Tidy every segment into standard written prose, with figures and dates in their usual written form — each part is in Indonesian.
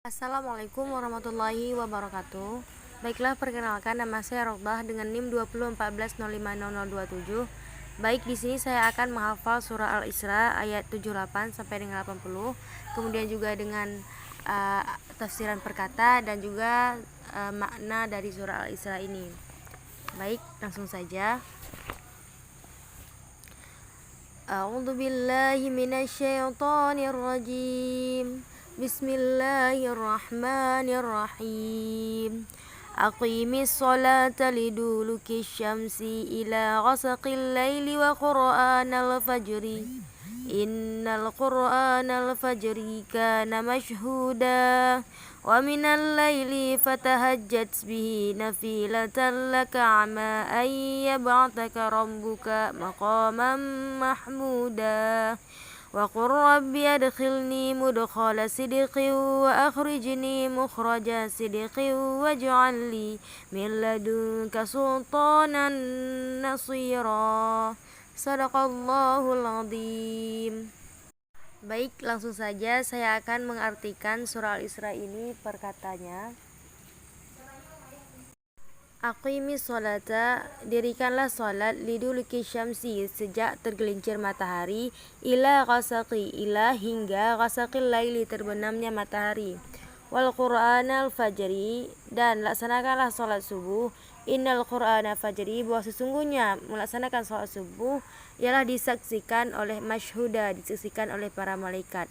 Assalamualaikum warahmatullahi wabarakatuh. Baiklah, perkenalkan, nama saya Roqbah dengan NIM 2014050027. Baik, di sini saya akan menghafal surah Al-Isra ayat 78 sampai dengan 80. Kemudian juga dengan tafsiran perkata dan juga makna dari surah Al-Isra ini. Baik, langsung saja. A'udzu billahi minasyaitonir rajim. Bismillahirrahmanirrahim. Aqimis salata liduluki syamsi ila ghasaqil laili wa qur'anal fajri. Innal qur'anal fajri kana mashhuda. Wa minal laili fatahajjat bihi nafilatan laka ama ay yab'ataka rabbuka maqaman mahmuda. Wa qur rabbi adkhilni mudkhala sidqin wa akhrijni mukhraja sidqin waj'al li min ladunka sultanan nasira. Shadaqallahul azim. Baik, langsung saja saya akan mengartikan surah Al-Isra ini per katanya. Aqimis sholata, dirikanlah salat liduluki syamsi, sejak tergelincir matahari, ila ghasaqi, ila hingga ghasaqil laili, terbenamnya matahari, wal qur'anal fajri, dan laksanakanlah salat subuh. Innal qur'ana fajri, bahwa sesungguhnya melaksanakan salat subuh ialah disaksikan oleh masyhuda, disaksikan oleh para malaikat.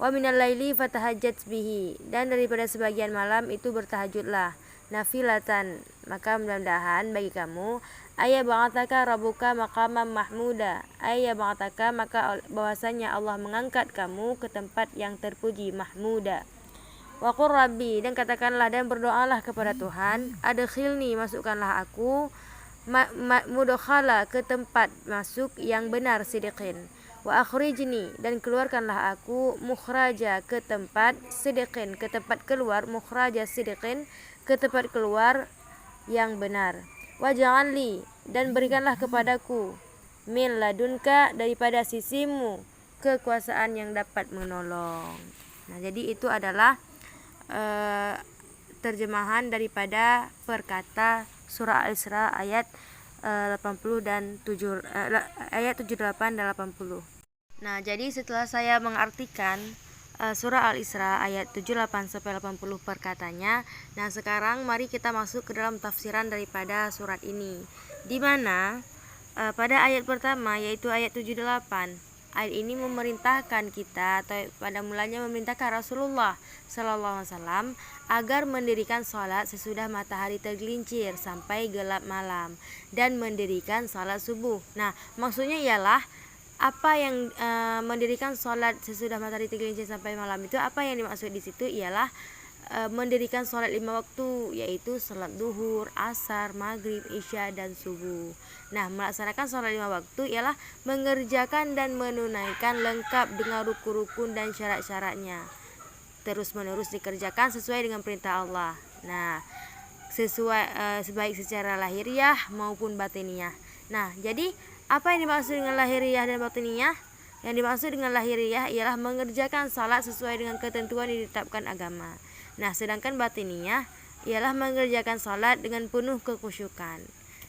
Wa minal laili fatahajjat bihi, dan daripada sebagian malam itu bertahajudlah, nafilatan, maka mudah-mudahan bagi kamu, ayya ba'ataka rabbuka maqaman mahmuda, ayya ba'ataka, maka bahwasanya Allah mengangkat kamu ke tempat yang terpuji, mahmuda. Wa qur rabbi, dan katakanlah dan berdoalah kepada Tuhan, adkhilni, masukkanlah aku, mudkhala, ke tempat masuk yang benar, sidqin, wa akhrijni, dan keluarkanlah aku, mukhraja, ke tempat sidqin, ke tempat keluar, mukhraja sidqin, ke tempat keluar yang benar. Waj'al li, dan berikanlah kepadaku, min ladunka, daripada sisimu, kekuasaan yang dapat menolong. Nah, jadi itu adalah terjemahan daripada perkata surah Al-Isra ayat 80 dan 7 ayat 78 dan 80. Nah, jadi setelah saya mengartikan surah Al-Isra ayat 78 sampai 80 perkatanya, nah sekarang mari kita masuk ke dalam tafsiran daripada surat ini, di mana pada ayat pertama yaitu ayat 78, ayat ini memerintahkan kita, atau pada mulanya memerintahkan Rasulullah Sallallahu Alaihi Wasallam agar mendirikan sholat sesudah matahari tergelincir sampai gelap malam, dan mendirikan sholat subuh. Nah, maksudnya ialah apa yang mendirikan sholat sesudah matahari tergelincir sampai malam itu, apa yang dimaksud di situ ialah mendirikan sholat 5 waktu, yaitu sholat duhur, asar, maghrib, isya, dan subuh. Nah, melaksanakan sholat 5 waktu ialah mengerjakan dan menunaikan lengkap dengan rukun-rukun dan syarat-syaratnya, terus menerus dikerjakan sesuai dengan perintah Allah. Nah, sesuai baik secara lahiriah maupun batiniah. Nah, jadi apa yang dimaksud dengan lahiriah dan batiniah? Yang dimaksud dengan lahiriah ialah mengerjakan salat sesuai dengan ketentuan yang ditetapkan agama. Nah, sedangkan batiniah ialah mengerjakan salat dengan penuh kekhusyukan.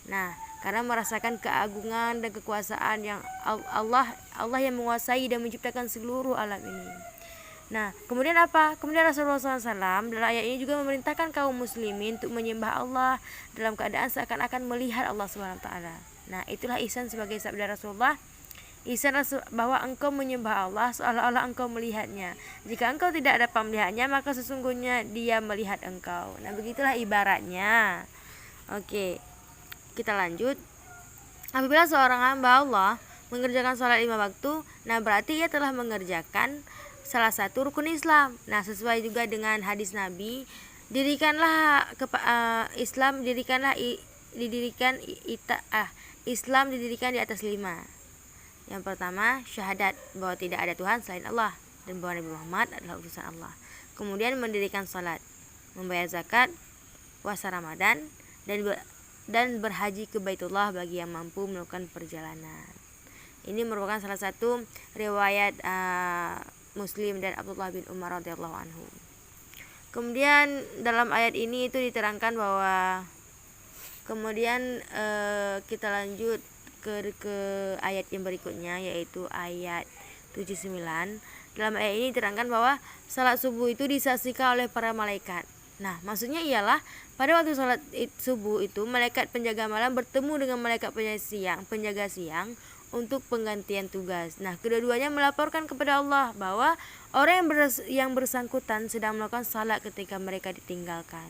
Nah, karena merasakan keagungan dan kekuasaan yang Allah yang menguasai dan menciptakan seluruh alam ini. Nah, kemudian apa? Kemudian Rasulullah SAW dalam ayat ini juga memerintahkan kaum muslimin untuk menyembah Allah dalam keadaan seakan-akan melihat Allah SWT. Nah, itulah ihsan sebagai sabda Rasulullah. Ihsan bahwa engkau menyembah Allah seolah-olah engkau melihatnya. Jika engkau tidak dapat melihatnya, maka sesungguhnya dia melihat engkau. Nah, begitulah ibaratnya. Oke, kita lanjut. Apabila seorang hamba Allah mengerjakan sholat 5 waktu, nah berarti ia telah mengerjakan salah satu rukun Islam. Nah, sesuai juga dengan hadis Nabi, Islam didirikan di atas 5. Yang pertama, syahadat bahwa tidak ada Tuhan selain Allah dan bahwa Nabi Muhammad adalah utusan Allah. Kemudian mendirikan salat, membayar zakat, puasa Ramadan, dan berhaji ke Baitullah bagi yang mampu melakukan perjalanan. Ini merupakan salah satu riwayat Muslim dan Abdullah bin Umar radhiyallahu anhu. Kemudian dalam ayat ini itu diterangkan bahwa kemudian kita lanjut ke ayat yang berikutnya, yaitu ayat 79. Dalam ayat ini diterangkan bahwa salat subuh itu disaksikan oleh para malaikat. Nah, maksudnya ialah pada waktu salat subuh itu malaikat penjaga malam bertemu dengan malaikat penjaga siang untuk penggantian tugas. Nah, kedua-duanya melaporkan kepada Allah bahwa orang yang bersangkutan sedang melakukan salat ketika mereka ditinggalkan.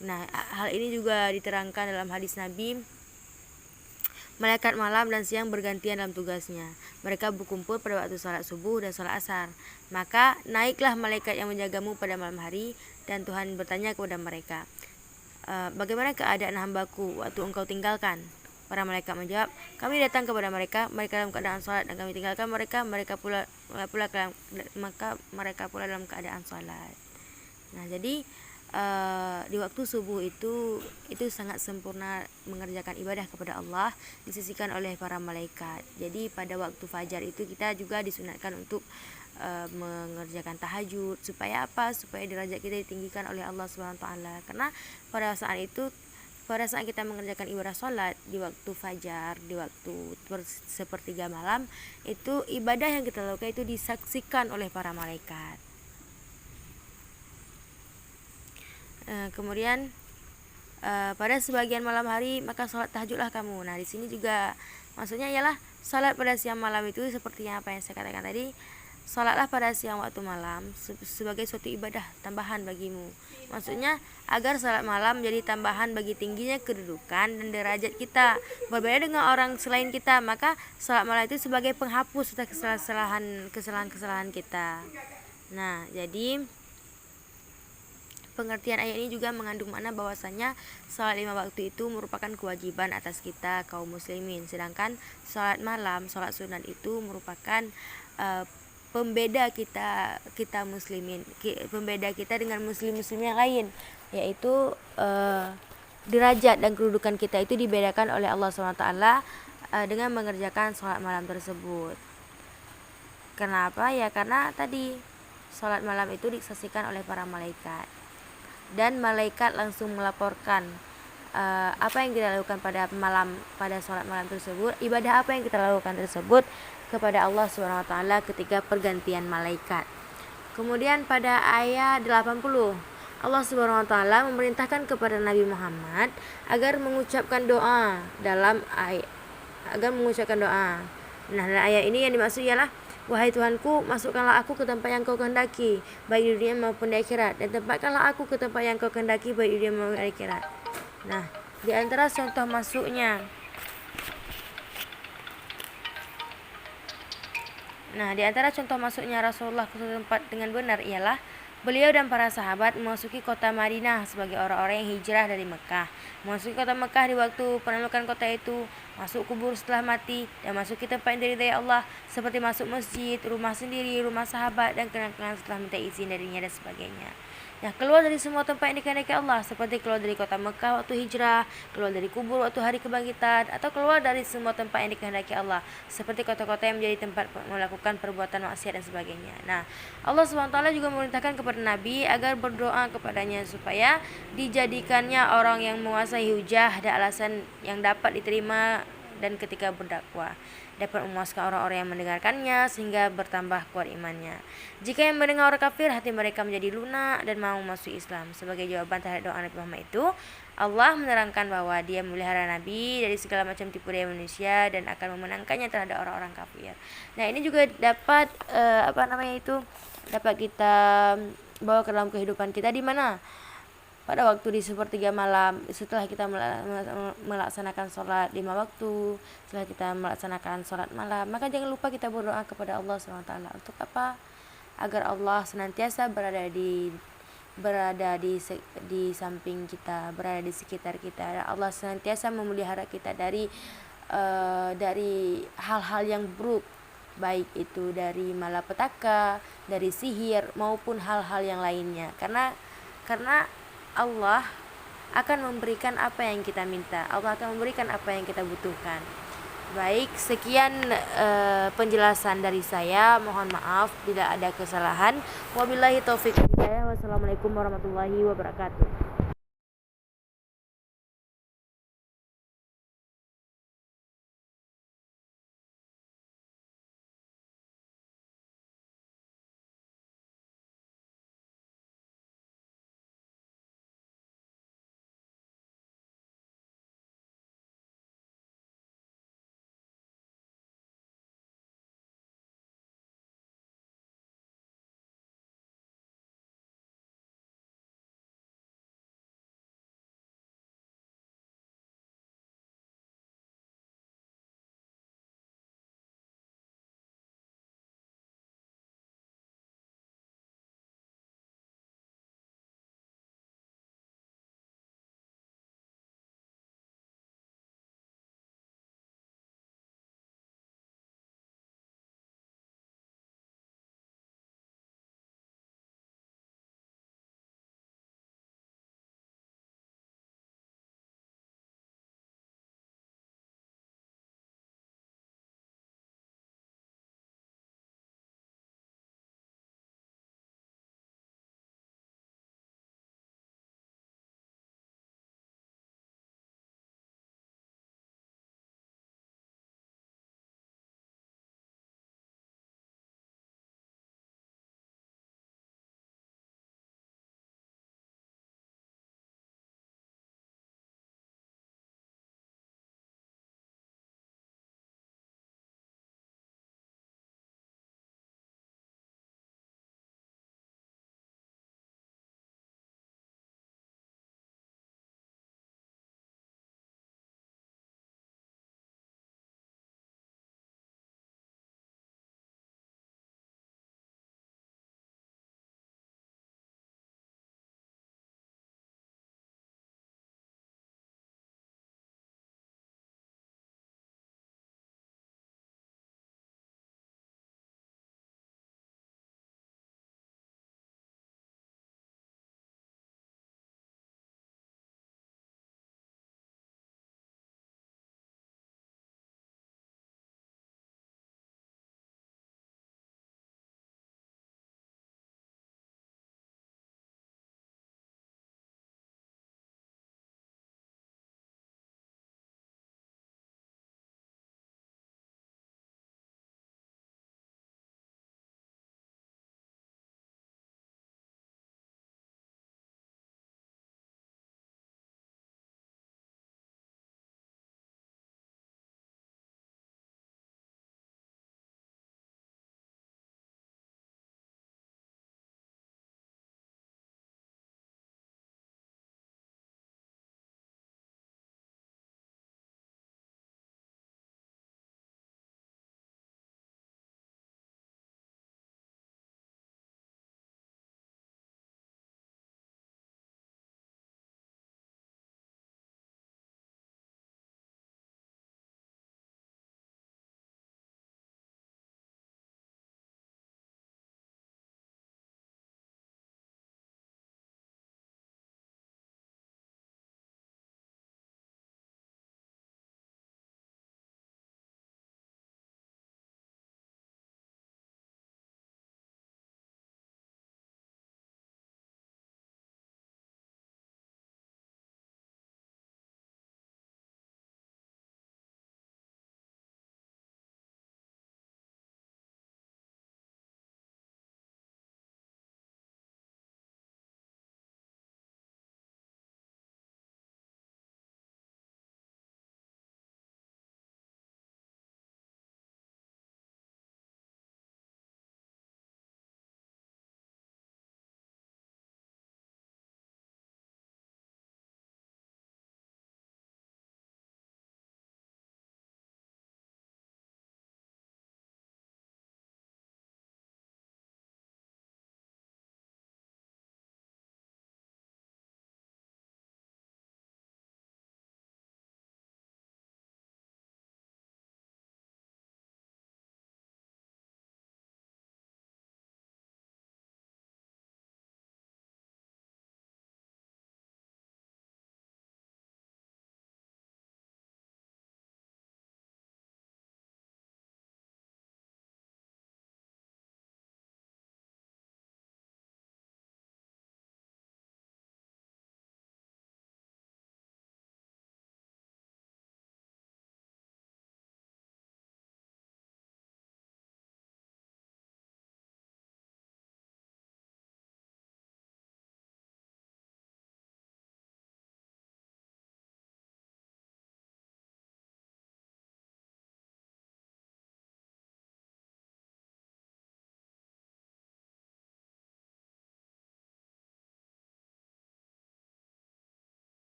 Nah, hal ini juga diterangkan dalam hadis Nabi, malaikat malam dan siang bergantian dalam tugasnya. Mereka berkumpul pada waktu salat subuh dan salat asar. Maka naiklah malaikat yang menjagamu pada malam hari, dan Tuhan bertanya kepada mereka, bagaimana keadaan hambaku waktu engkau tinggalkan? Para malaikat menjawab, kami datang kepada mereka dalam keadaan salat, dan kami tinggalkan mereka pula dalam keadaan salat. Nah, jadi di waktu subuh itu sangat sempurna mengerjakan ibadah kepada Allah, disisikan oleh para malaikat. Jadi pada waktu fajar itu kita juga disunatkan untuk mengerjakan tahajud. Supaya apa? Supaya derajat kita ditinggikan oleh Allah Subhanahu wa taala. Karena pada saat kita mengerjakan ibadah sholat di waktu fajar, di waktu sepertiga malam, itu ibadah yang kita lakukan itu disaksikan oleh para malaikat. Kemudian pada sebagian malam hari maka sholat tahajudlah kamu. Nah, di sini juga maksudnya ialah sholat pada siang malam itu seperti apa yang saya katakan tadi. Sholatlah pada siang waktu malam sebagai suatu ibadah tambahan bagimu. Maksudnya agar sholat malam menjadi tambahan bagi tingginya kedudukan dan derajat kita. Berbeda dengan orang selain kita, maka sholat malam itu sebagai penghapus atas kesalahan kita. Nah, jadi pengertian ayat ini juga mengandung makna bahwasanya sholat 5 waktu itu merupakan kewajiban atas kita kaum muslimin, sedangkan sholat malam, sholat sunat itu merupakan pembeda kita muslimin, pembeda kita dengan muslim yang lain, yaitu derajat dan kedudukan kita itu dibedakan oleh Allah SWT dengan mengerjakan sholat malam tersebut. Kenapa? Ya karena tadi sholat malam itu disaksikan oleh para malaikat, dan malaikat langsung melaporkan apa yang kita lakukan pada sholat malam tersebut, ibadah apa yang kita lakukan tersebut kepada Allah Subhanahu wa taala ketika pergantian malaikat. Kemudian pada ayat 80, Allah Subhanahu wa taala memerintahkan kepada Nabi Muhammad agar mengucapkan doa Nah, dalam ayat ini yang dimaksud ialah, wahai Tuhanku, masukkanlah aku ke tempat yang kau kehendaki, baik di dunia maupun di akhirat, dan tempatkanlah aku ke tempat yang kau kehendaki, baik di dunia maupun di akhirat. Nah, di antara contoh masuknya Rasulullah ke suatu tempat dengan benar ialah beliau dan para sahabat memasuki kota Madinah sebagai orang-orang yang hijrah dari Mekah. Memasuki kota Mekah di waktu penaklukan kota itu, masuk kubur setelah mati, dan masuk ke tempat yang diridai Allah, seperti masuk masjid, rumah sendiri, rumah sahabat, dan kenang-kenangan setelah minta izin darinya dan sebagainya. Nah, keluar dari semua tempat yang dikehendaki Allah, seperti keluar dari kota Mekah waktu hijrah, keluar dari kubur waktu hari kebangkitan, atau keluar dari semua tempat yang dikehendaki Allah, seperti kota-kota yang menjadi tempat melakukan perbuatan maksiat dan sebagainya. Nah, Allah SWT juga memerintahkan kepada Nabi agar berdoa kepadanya supaya dijadikannya orang yang menguasai hujah dan alasan yang dapat diterima, dan ketika berdakwah dapat memuaskan orang-orang yang mendengarkannya sehingga bertambah kuat imannya. Jika yang mendengar orang kafir, hati mereka menjadi lunak dan mau masuk Islam. Sebagai jawaban terhadap doa Nabi Muhammad itu, Allah menerangkan bahwa Dia memelihara Nabi dari segala macam tipu daya manusia dan akan memenangkannya terhadap orang-orang kafir. Nah, ini juga dapat dapat kita bawa ke dalam kehidupan kita, di mana pada waktu di sepertiga malam setelah kita melaksanakan sholat 5 waktu, setelah kita melaksanakan sholat malam, maka jangan lupa kita berdoa kepada Allah SWT. Untuk apa? Agar Allah senantiasa berada di samping kita, berada di sekitar kita. Allah senantiasa memelihara kita dari hal-hal yang buruk, baik itu dari malapetaka, dari sihir, maupun hal-hal yang lainnya. Karena Allah akan memberikan apa yang kita minta, Allah akan memberikan apa yang kita butuhkan. Baik, sekian penjelasan dari saya. Mohon maaf bila ada kesalahan. Wabillahi taufiq wal hidayah. Wassalamualaikum warahmatullahi wabarakatuh.